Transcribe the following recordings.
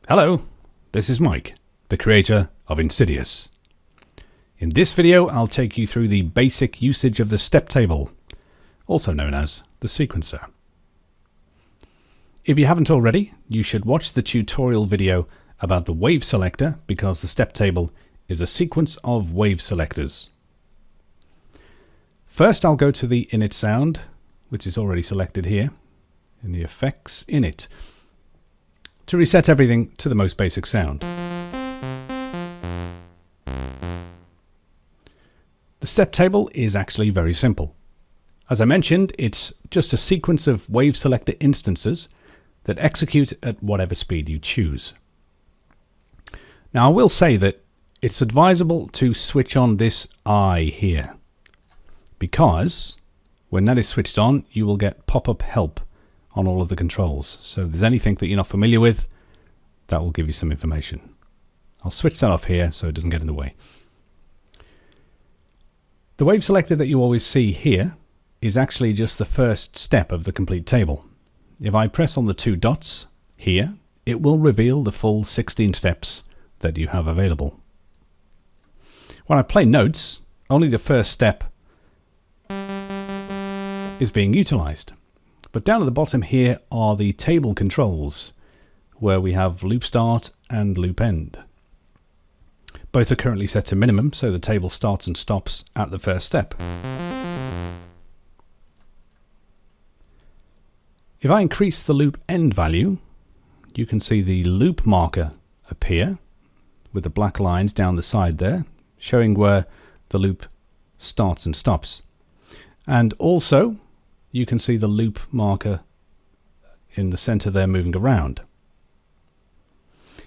Hello, this is Mike, the creator of inSIDious. In this video, I'll take you through the basic usage of the step table, also known as the sequencer. If you haven't already, you should watch the tutorial video about the wave selector because the step table is a sequence of wave selectors. First, I'll go to the init sound, which is already selected here in the effects init, to reset everything to the most basic sound. The step table is actually very simple. As I mentioned, it's just a sequence of wave selector instances that execute at whatever speed you choose. Now I will say that it's advisable to switch on this I here, because when that is switched on, you will get pop-up help on all of the controls. So if there's anything that you're not familiar with, that will give you some information. I'll switch that off here so it doesn't get in the way. The wave selector that you always see here is actually just the first step of the complete table. If I press on the two dots here, it will reveal the full 16 steps that you have available. When I play notes, only the first step is being utilized. But down at the bottom here are the table controls, where we have loop start and loop end. Both are currently set to minimum, so the table starts and stops at the first step. If I increase the loop end value, you can see the loop marker appear with the black lines down the side there, showing where the loop starts and stops. And also, you can see the loop marker in the center there moving around.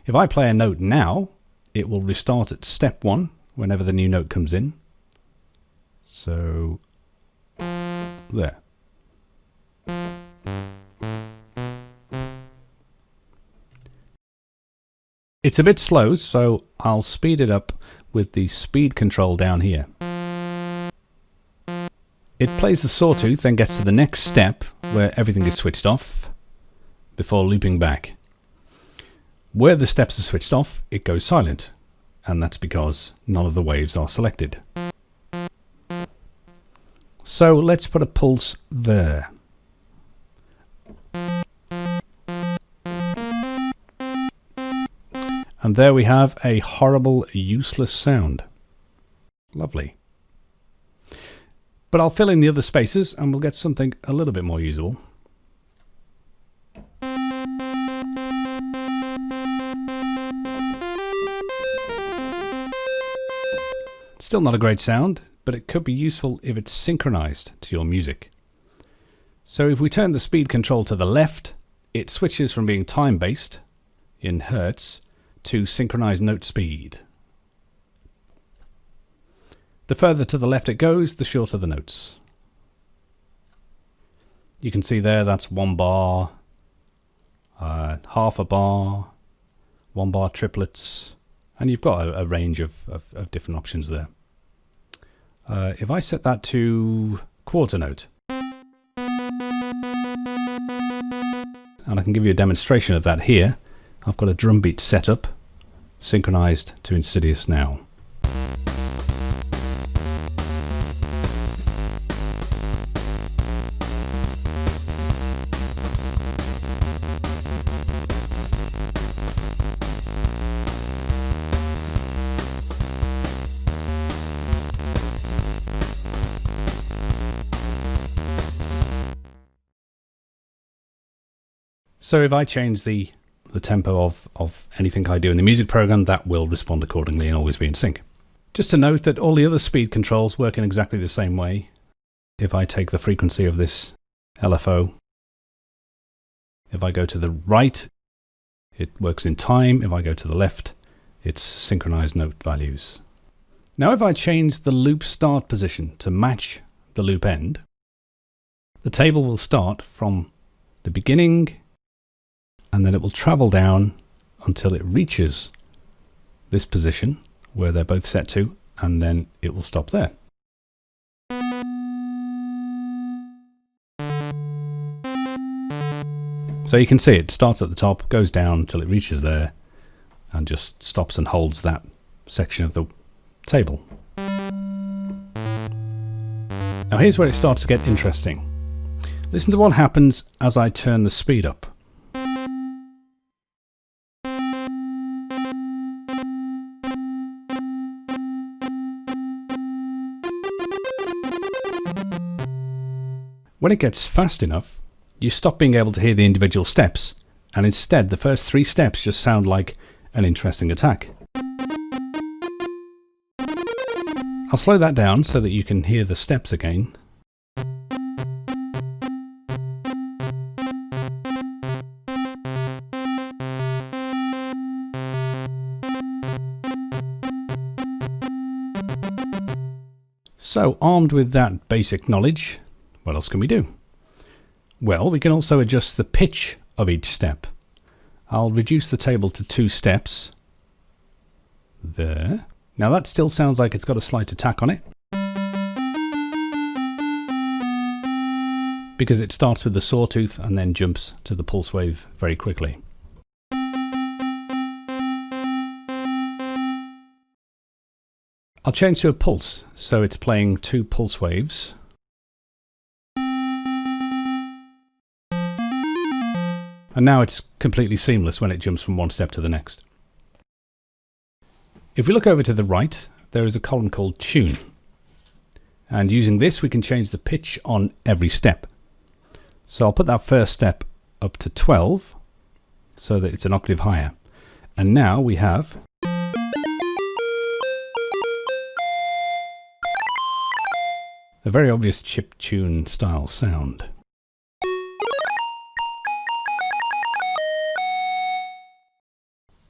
If I play a note now, it will restart at step 1 whenever the new note comes in. So, there. It's a bit slow, so I'll speed it up with the speed control down here. It plays the sawtooth, then gets to the next step where everything is switched off before looping back. Where the steps are switched off, it goes silent, and that's because none of the waves are selected. So let's put a pulse there. And there we have a horrible, useless sound. Lovely. But I'll fill in the other spaces and we'll get something a little bit more usable. Still not a great sound, but it could be useful if it's synchronized to your music. So if we turn the speed control to the left, it switches from being time-based in hertz to synchronized note speed. The further to the left it goes, the shorter the notes. You can see there that's 1 bar, half a bar, 1 bar triplets, and you've got a range of different options there. If I set that to quarter note, and I can give you a demonstration of that here. I've got a drum beat set up, synchronized to inSIDious now. So if I change the tempo of anything I do in the music program, that will respond accordingly and always be in sync. Just to note that all the other speed controls work in exactly the same way. If I take the frequency of this LFO, if I go to the right, it works in time. If I go to the left, it's synchronized note values. Now if I change the loop start position to match the loop end, the table will start from the beginning and then it will travel down until it reaches this position where they're both set to, and then it will stop there. So you can see it starts at the top, goes down until it reaches there, and just stops and holds that section of the table. Now here's where it starts to get interesting. Listen to what happens as I turn the speed up. When it gets fast enough, you stop being able to hear the individual steps, and instead the first 3 steps just sound like an interesting attack. I'll slow that down so that you can hear the steps again. So, armed with that basic knowledge, what else can we do? Well, we can also adjust the pitch of each step. I'll reduce the table to 2 steps. There. Now that still sounds like it's got a slight attack on it, because it starts with the sawtooth and then jumps to the pulse wave very quickly. I'll change to a pulse, so it's playing 2 pulse waves. And now it's completely seamless when it jumps from one step to the next. If we look over to the right, there is a column called Tune. And using this, we can change the pitch on every step. So I'll put that first step up to 12, so that it's an octave higher. And now we have a very obvious chip tune style sound.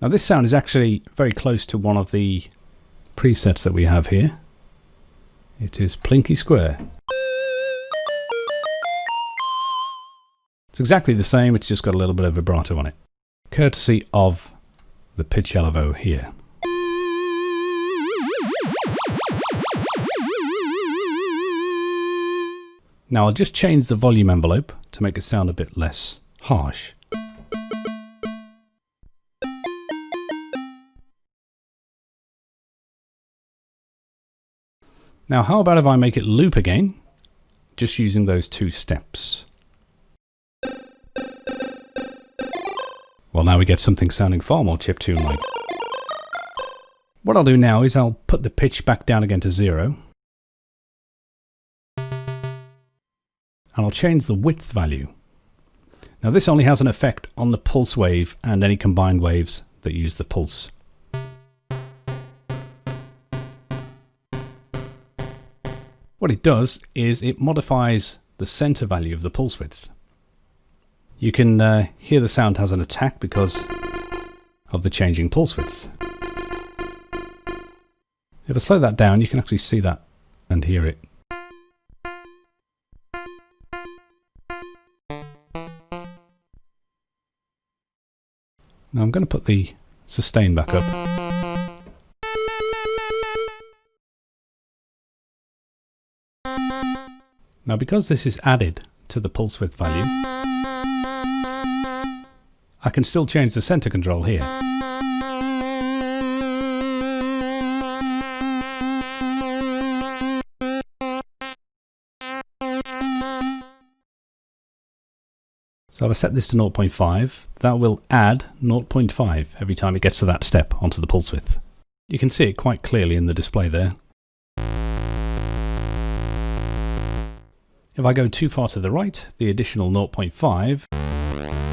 Now this sound is actually very close to one of the presets that we have here. It is Plinky Square. It's exactly the same, it's just got a little bit of vibrato on it, courtesy of the pitch elevation here. Now I'll just change the volume envelope to make it sound a bit less harsh. Now how about if I make it loop again, just using those 2 steps. Well, now we get something sounding far more chiptune-like. What I'll do now is I'll put the pitch back down again to 0. And I'll change the width value. Now this only has an effect on the pulse wave and any combined waves that use the pulse. What it does is it modifies the center value of the pulse width. You can hear the sound has an attack because of the changing pulse width. If I slow that down, you can actually see that and hear it. Now I'm going to put the sustain back up. Now because this is added to the pulse width value, I can still change the center control here. So if I set this to 0.5, that will add 0.5 every time it gets to that step onto the pulse width. You can see it quite clearly in the display there. If I go too far to the right, the additional 0.5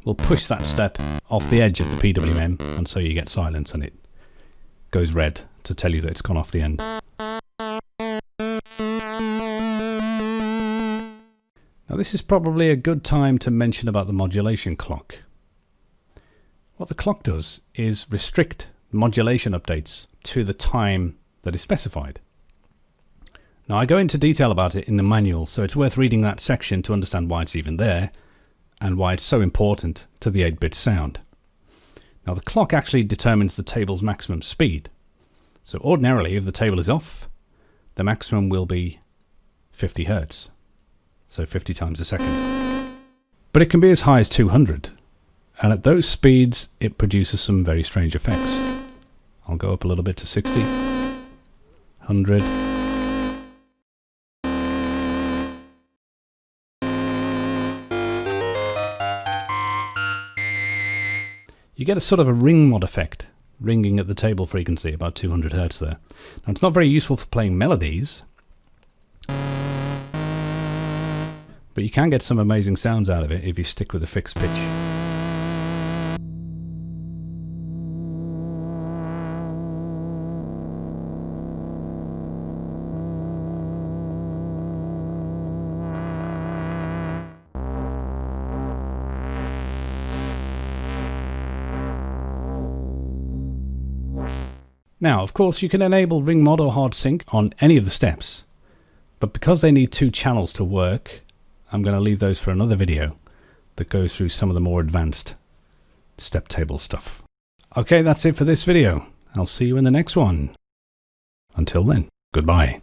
will push that step off the edge of the PWM, and so you get silence and it goes red to tell you that it's gone off the end. Now this is probably a good time to mention about the modulation clock. What the clock does is restrict modulation updates to the time that is specified. Now I go into detail about it in the manual, so it's worth reading that section to understand why it's even there and why it's so important to the 8-bit sound. Now the clock actually determines the table's maximum speed. So ordinarily if the table is off, the maximum will be 50 Hz, so 50 times a second. But it can be as high as 200, and at those speeds it produces some very strange effects. I'll go up a little bit to 60, 100. You get a sort of a ring mod effect, ringing at the table frequency, about 200 Hertz there. Now it's not very useful for playing melodies, but you can get some amazing sounds out of it if you stick with a fixed pitch. Now, of course, you can enable ring mod or hard sync on any of the steps, but because they need 2 channels to work, I'm going to leave those for another video that goes through some of the more advanced step table stuff. Okay, that's it for this video. I'll see you in the next one. Until then, goodbye.